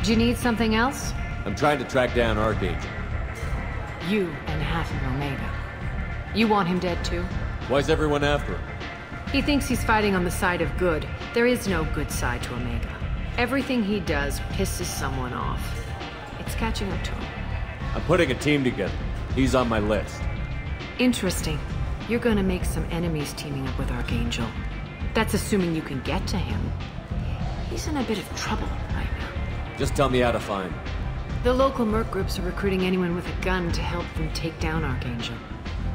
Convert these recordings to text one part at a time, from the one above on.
Do you need something else? I'm trying to track down Archangel. You and half of Omega. You want him dead too? Why's everyone after him? He thinks he's fighting on the side of good. There is no good side to Omega. Everything he does pisses someone off. It's catching up to him. I'm putting a team together. He's on my list. Interesting. You're gonna make some enemies teaming up with Archangel. That's assuming you can get to him. He's in a bit of trouble right now. Just tell me how to find him. The local merc groups are recruiting anyone with a gun to help them take down Archangel.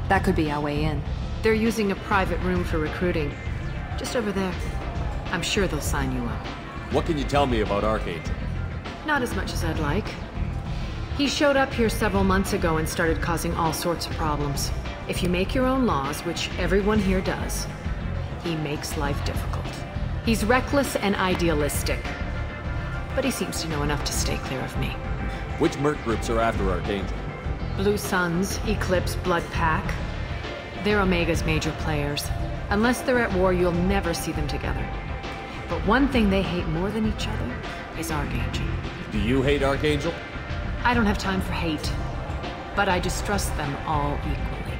That could be our way in. They're using a private room for recruiting. Just over there. I'm sure they'll sign you up. What can you tell me about Archangel? Not as much as I'd like. He showed up here several months ago and started causing all sorts of problems. If you make your own laws, which everyone here does, he makes life difficult. He's reckless and idealistic. But he seems to know enough to stay clear of me. Which merc groups are after Archangel? Blue Suns, Eclipse, Blood Pack. They're Omega's major players. Unless they're at war, you'll never see them together. But one thing they hate more than each other is Archangel. Do you hate Archangel? I don't have time for hate. But I distrust them all equally.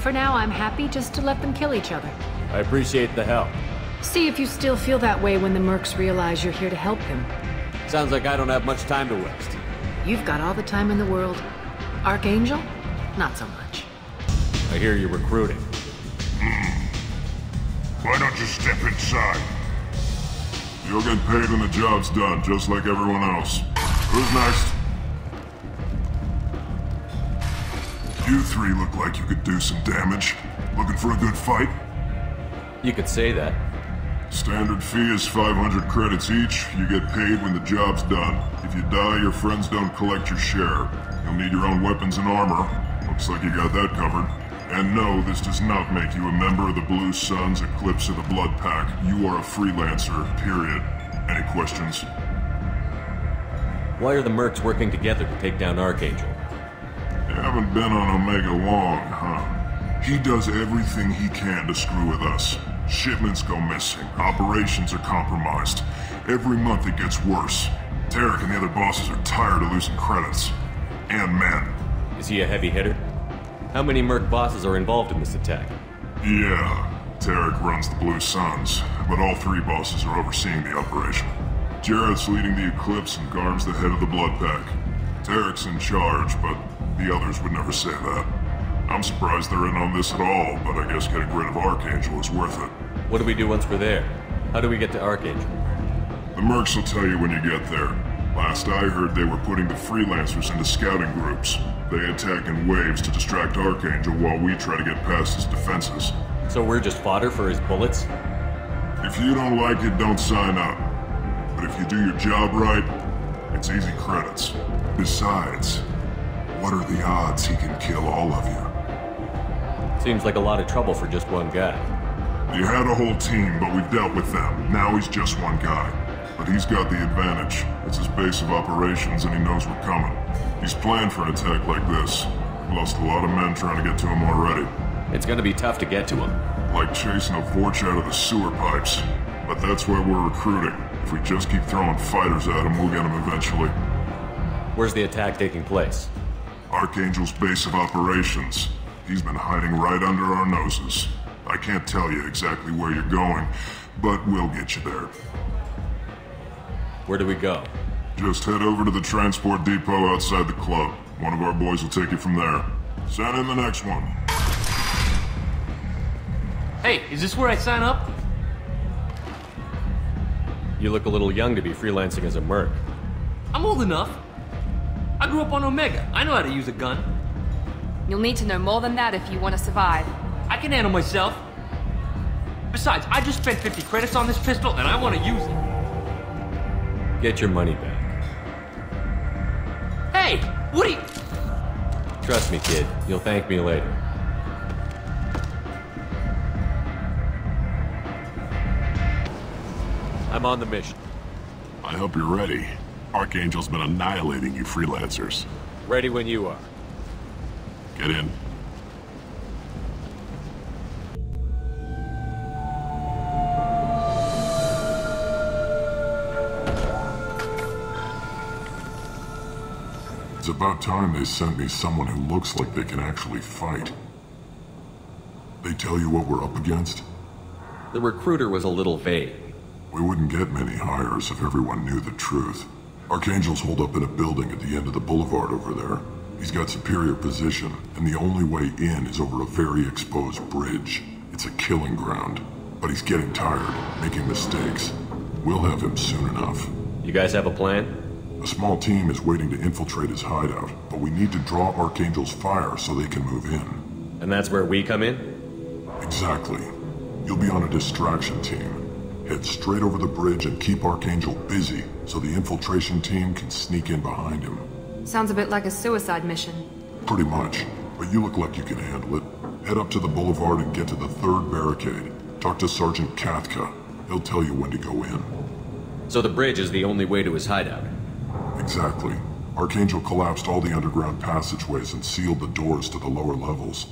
For now, I'm happy just to let them kill each other. I appreciate the help. See if you still feel that way when the mercs realize you're here to help him. Sounds like I don't have much time to waste. You've got all the time in the world. Archangel? Not so much. I hear you're recruiting. Why don't you step inside? You'll get paid when the job's done, just like everyone else. Who's next? You three look like you could do some damage. Looking for a good fight? You could say that. Standard fee is 500 credits each. You get paid when the job's done. If you die, your friends don't collect your share. You'll need your own weapons and armor. Looks like you got that covered. And no, this does not make you a member of the Blue Suns, Eclipse, or the Blood Pack. You are a freelancer, period. Any questions? Why are the mercs working together to take down Archangel? You haven't been on Omega long, huh? He does everything he can to screw with us. Shipments go missing. Operations are compromised. Every month it gets worse. Tarek and the other bosses are tired of losing credits. And men. Is he a heavy hitter? How many merc bosses are involved in this attack? Yeah, Tarek runs the Blue Suns, but all three bosses are overseeing the operation. Jarrett's leading the Eclipse and Garm's the head of the Blood Pack. Tarek's in charge, but the others would never say that. I'm surprised they're in on this at all, but I guess getting rid of Archangel is worth it. What do we do once we're there? How do we get to Archangel? The mercs will tell you when you get there. Last I heard, they were putting the freelancers into scouting groups. They attack in waves to distract Archangel while we try to get past his defenses. So we're just fodder for his bullets? If you don't like it, don't sign up. But if you do your job right, it's easy credits. Besides, what are the odds he can kill all of you? Seems like a lot of trouble for just one guy. You had a whole team, but we've dealt with them. Now he's just one guy. But he's got the advantage. It's his base of operations and he knows we're coming. He's planned for an attack like this. We lost a lot of men trying to get to him already. It's gonna be tough to get to him. Like chasing a Vorch out of the sewer pipes. But that's why we're recruiting. If we just keep throwing fighters at him, we'll get him eventually. Where's the attack taking place? Archangel's base of operations. He's been hiding right under our noses. I can't tell you exactly where you're going, but we'll get you there. Where do we go? Just head over to the transport depot outside the club. One of our boys will take you from there. Send in the next one. Hey, is this where I sign up? You look a little young to be freelancing as a merc. I'm old enough. I grew up on Omega. I know how to use a gun. You'll need to know more than that if you want to survive. I can handle myself. Besides, I just spent 50 credits on this pistol and I want to use it. Get your money back. Hey, what are you... Trust me, kid. You'll thank me later. I'm on the mission. I hope you're ready. Archangel's been annihilating you freelancers. Ready when you are. Get in. It's about time they sent me someone who looks like they can actually fight. They tell you what we're up against? The recruiter was a little vague. We wouldn't get many hires if everyone knew the truth. Archangel's holed up in a building at the end of the boulevard over there. He's got superior position, and the only way in is over a very exposed bridge. It's a killing ground. But he's getting tired, making mistakes. We'll have him soon enough. You guys have a plan? A small team is waiting to infiltrate his hideout, but we need to draw Archangel's fire so they can move in. And that's where we come in? Exactly. You'll be on a distraction team. Head straight over the bridge and keep Archangel busy so the infiltration team can sneak in behind him. Sounds a bit like a suicide mission. Pretty much, but you look like you can handle it. Head up to the boulevard and get to the 3rd barricade. Talk to Sergeant Katka. He'll tell you when to go in. So the bridge is the only way to his hideout? Exactly. Archangel collapsed all the underground passageways and sealed the doors to the lower levels.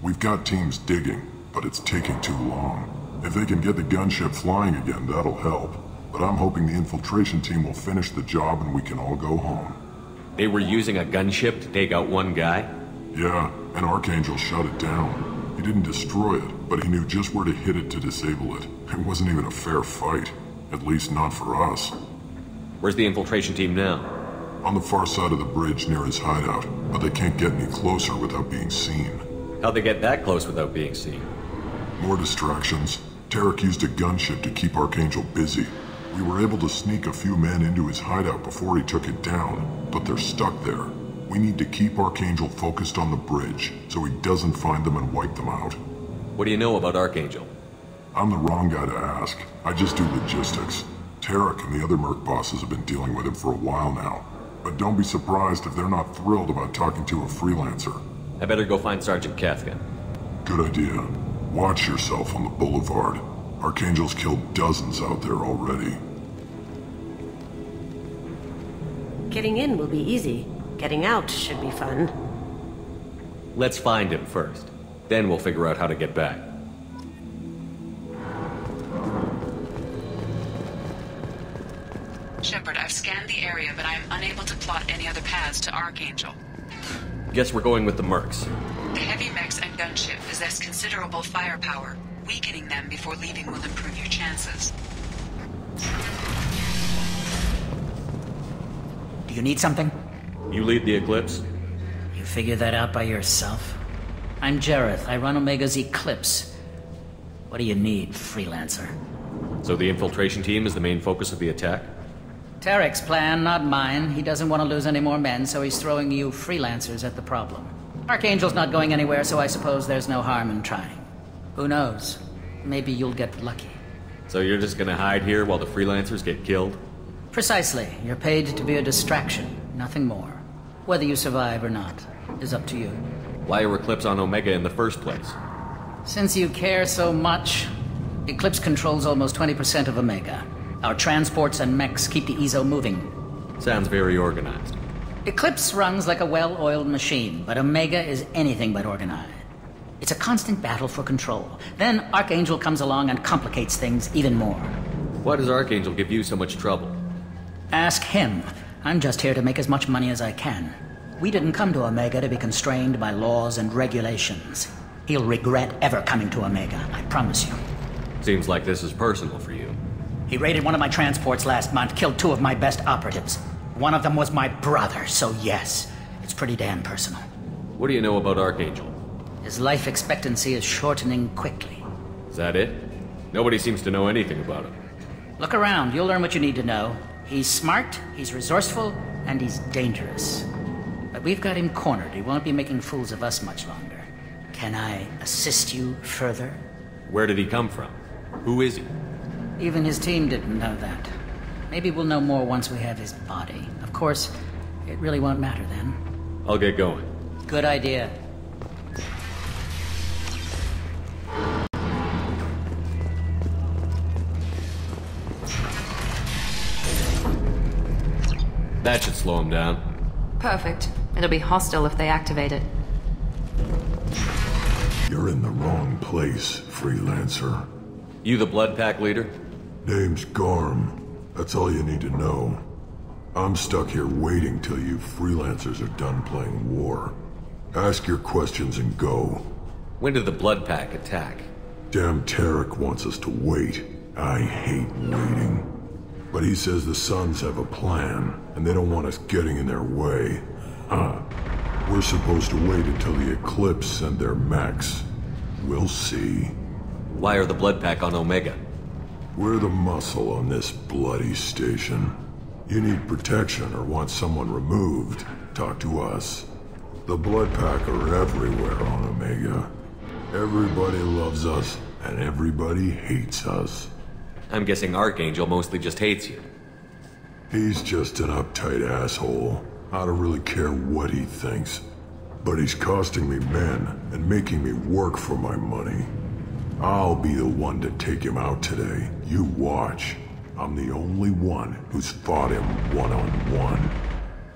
We've got teams digging, but it's taking too long. If they can get the gunship flying again, that'll help. But I'm hoping the infiltration team will finish the job and we can all go home. They were using a gunship to take out one guy? Yeah, and Archangel shut it down. He didn't destroy it, but he knew just where to hit it to disable it. It wasn't even a fair fight. At least not for us. Where's the infiltration team now? On the far side of the bridge near his hideout, but they can't get any closer without being seen. How'd they get that close without being seen? More distractions. Tarek used a gunship to keep Archangel busy. We were able to sneak a few men into his hideout before he took it down, but they're stuck there. We need to keep Archangel focused on the bridge, so he doesn't find them and wipe them out. What do you know about Archangel? I'm the wrong guy to ask. I just do logistics. Tarek and the other Merc bosses have been dealing with him for a while now. But don't be surprised if they're not thrilled about talking to a freelancer. I better go find Sergeant Katka. Good idea. Watch yourself on the boulevard. Archangel's killed dozens out there already. Getting in will be easy. Getting out should be fun. Let's find him first. Then we'll figure out how to get back. Shepard, I've scanned the area, but I am unable to plot any other paths to Archangel. Guess we're going with the Mercs. The heavy mechs and gunship possess considerable firepower. Weakening them before leaving will improve your chances. Do you need something? You lead the Eclipse? You figure that out by yourself? I'm Jareth. I run Omega's Eclipse. What do you need, freelancer? So the infiltration team is the main focus of the attack? Tarek's plan, not mine. He doesn't want to lose any more men, so he's throwing you freelancers at the problem. Archangel's not going anywhere, so I suppose there's no harm in trying. Who knows? Maybe you'll get lucky. So you're just gonna hide here while the freelancers get killed? Precisely. You're paid to be a distraction, nothing more. Whether you survive or not is up to you. Why are Eclipse on Omega in the first place? Since you care so much, Eclipse controls almost 20% of Omega. Our transports and mechs keep the EZO moving. Sounds very organized. Eclipse runs like a well-oiled machine, but Omega is anything but organized. It's a constant battle for control. Then Archangel comes along and complicates things even more. Why does Archangel give you so much trouble? Ask him. I'm just here to make as much money as I can. We didn't come to Omega to be constrained by laws and regulations. He'll regret ever coming to Omega, I promise you. Seems like this is personal for you. He raided one of my transports last month, killed 2 of my best operatives. One of them was my brother, so yes, it's pretty damn personal. What do you know about Archangel? His life expectancy is shortening quickly. Is that it? Nobody seems to know anything about him. Look around, you'll learn what you need to know. He's smart, he's resourceful, and he's dangerous. But we've got him cornered. He won't be making fools of us much longer. Can I assist you further? Where did he come from? Who is he? Even his team didn't know that. Maybe we'll know more once we have his body. Of course, it really won't matter then. I'll get going. Good idea. That should slow him down. Perfect. It'll be hostile if they activate it. You're in the wrong place, freelancer. You the Blood Pack leader? Name's Garm. That's all you need to know. I'm stuck here waiting till you freelancers are done playing war. Ask your questions and go. When did the Blood Pack attack? Damn Tarek wants us to wait. I hate waiting. But he says the Suns have a plan, and they don't want us getting in their way. We're supposed to wait until the Eclipse send their mechs. We'll see. Why are the Blood Pack on Omega? We're the muscle on this bloody station. You need protection or want someone removed, talk to us. The Blood Pack are everywhere on Omega. Everybody loves us, and everybody hates us. I'm guessing Archangel mostly just hates you. He's just an uptight asshole. I don't really care what he thinks. But he's costing me men and making me work for my money. I'll be the one to take him out today. You watch. I'm the only one who's fought him one-on-one.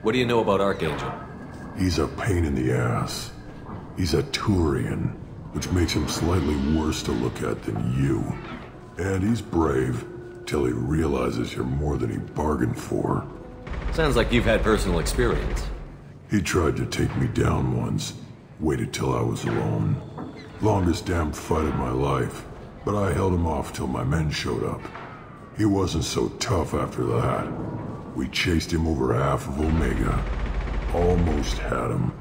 What do you know about Archangel? He's a pain in the ass. He's a Turian, which makes him slightly worse to look at than you. And he's brave, till he realizes you're more than he bargained for. Sounds like you've had personal experience. He tried to take me down once. Waited till I was alone. Longest damn fight of my life. But I held him off till my men showed up. He wasn't so tough after that. We chased him over half of Omega. Almost had him.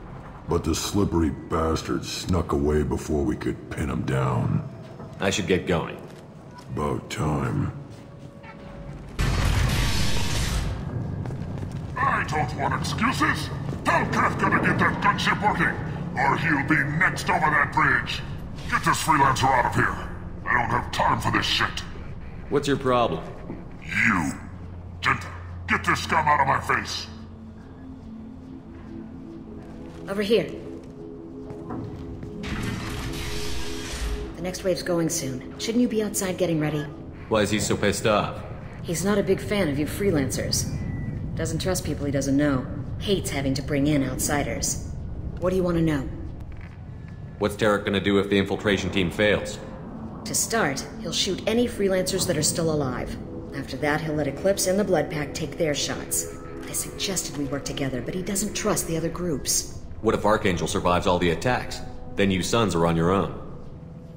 But the slippery bastard snuck away before we could pin him down. I should get going. About time. I don't want excuses! Tell Kafka to get that gunship working, or he'll be next over that bridge. Get this freelancer out of here. I don't have time for this shit. What's your problem? You. Genta, get this scum out of my face. Over here. The next wave's going soon. Shouldn't you be outside getting ready? Why is he so pissed off? He's not a big fan of you freelancers. Doesn't trust people he doesn't know. Hates having to bring in outsiders. What do you want to know? What's Tarek gonna do if the infiltration team fails? To start, he'll shoot any freelancers that are still alive. After that, he'll let Eclipse and the Blood Pack take their shots. I suggested we work together, but he doesn't trust the other groups. What if Archangel survives all the attacks? Then you Sons are on your own.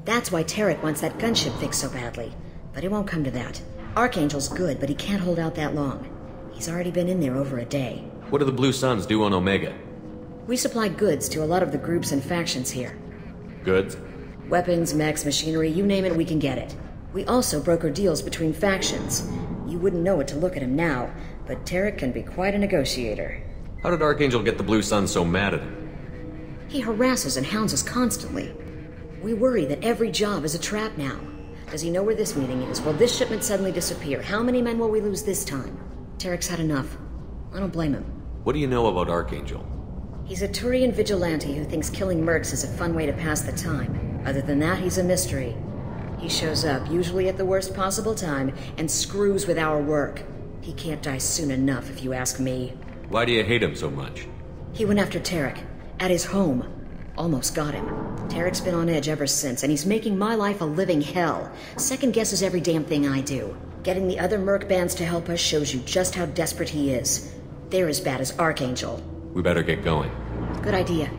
That's why Tarek wants that gunship fixed so badly. But it won't come to that. Archangel's good, but he can't hold out that long. He's already been in there over a day. What do the Blue Suns do on Omega? We supply goods to a lot of the groups and factions here. Goods? Weapons, mechs, machinery, you name it, we can get it. We also broker deals between factions. You wouldn't know it to look at him now, but Tarek can be quite a negotiator. How did Archangel get the Blue Suns so mad at him? He harasses and hounds us constantly. We worry that every job is a trap now. Does he know where this meeting is? Will this shipment suddenly disappear? How many men will we lose this time? Tarek's had enough. I don't blame him. What do you know about Archangel? He's a Turian vigilante who thinks killing mercs is a fun way to pass the time. Other than that, he's a mystery. He shows up, usually at the worst possible time, and screws with our work. He can't die soon enough, if you ask me. Why do you hate him so much? He went after Tarek. At his home. Almost got him. Tarek's been on edge ever since, and he's making my life a living hell. Second guesses every damn thing I do. Getting the other merc bands to help us shows you just how desperate he is. They're as bad as Archangel. We better get going. Good idea.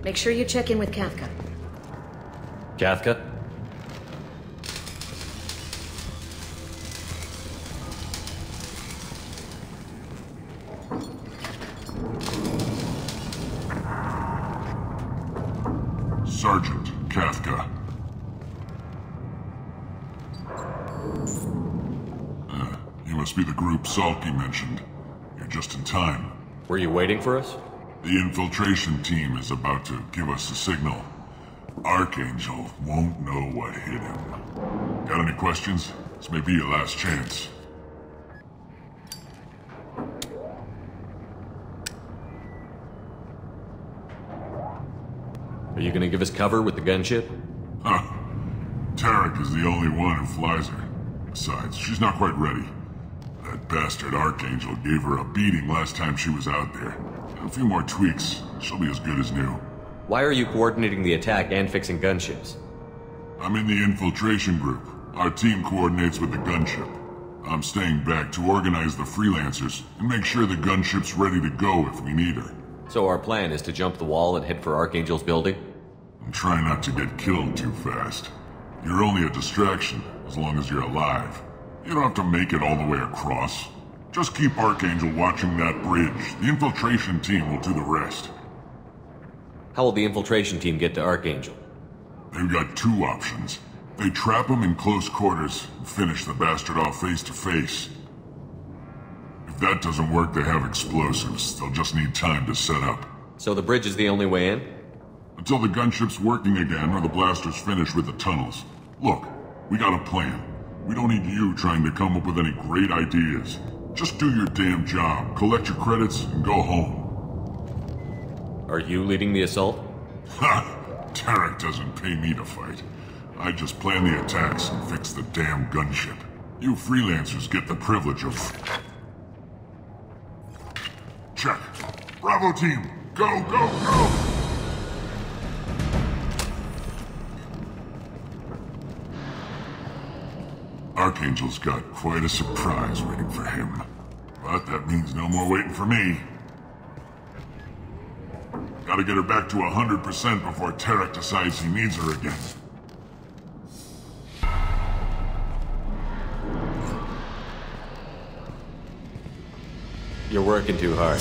Make sure you check in with Kafka. Kafka? Sergeant Kafka. You must be the group Salky mentioned. You're just in time. Were you waiting for us? The infiltration team is about to give us a signal. Archangel won't know what hit him. Got any questions? This may be your last chance. Are you gonna give us cover with the gunship? Huh. Tarek is the only one who flies her. Besides, she's not quite ready. That bastard Archangel gave her a beating last time she was out there. A few more tweaks, she'll be as good as new. Why are you coordinating the attack and fixing gunships? I'm in the infiltration group. Our team coordinates with the gunship. I'm staying back to organize the freelancers and make sure the gunship's ready to go if we need her. So our plan is to jump the wall and head for Archangel's building? And try not to get killed too fast. You're only a distraction, as long as you're alive. You don't have to make it all the way across. Just keep Archangel watching that bridge. The infiltration team will do the rest. How will the infiltration team get to Archangel? They've got two options. They trap him in close quarters and finish the bastard off face to face. If that doesn't work, they have explosives. They'll just need time to set up. So the bridge is the only way in? Until the gunship's working again or the blasters finish with the tunnels. Look, we got a plan. We don't need you trying to come up with any great ideas. Just do your damn job, collect your credits, and go home. Are you leading the assault? Ha! Tarek doesn't pay me to fight. I just plan the attacks and fix the damn gunship. You freelancers get the privilege of... Check. Bravo team! Go, go, go! Archangel's got quite a surprise waiting for him. But that means no more waiting for me. Gotta get her back to 100% before Tarek decides he needs her again. You're working too hard.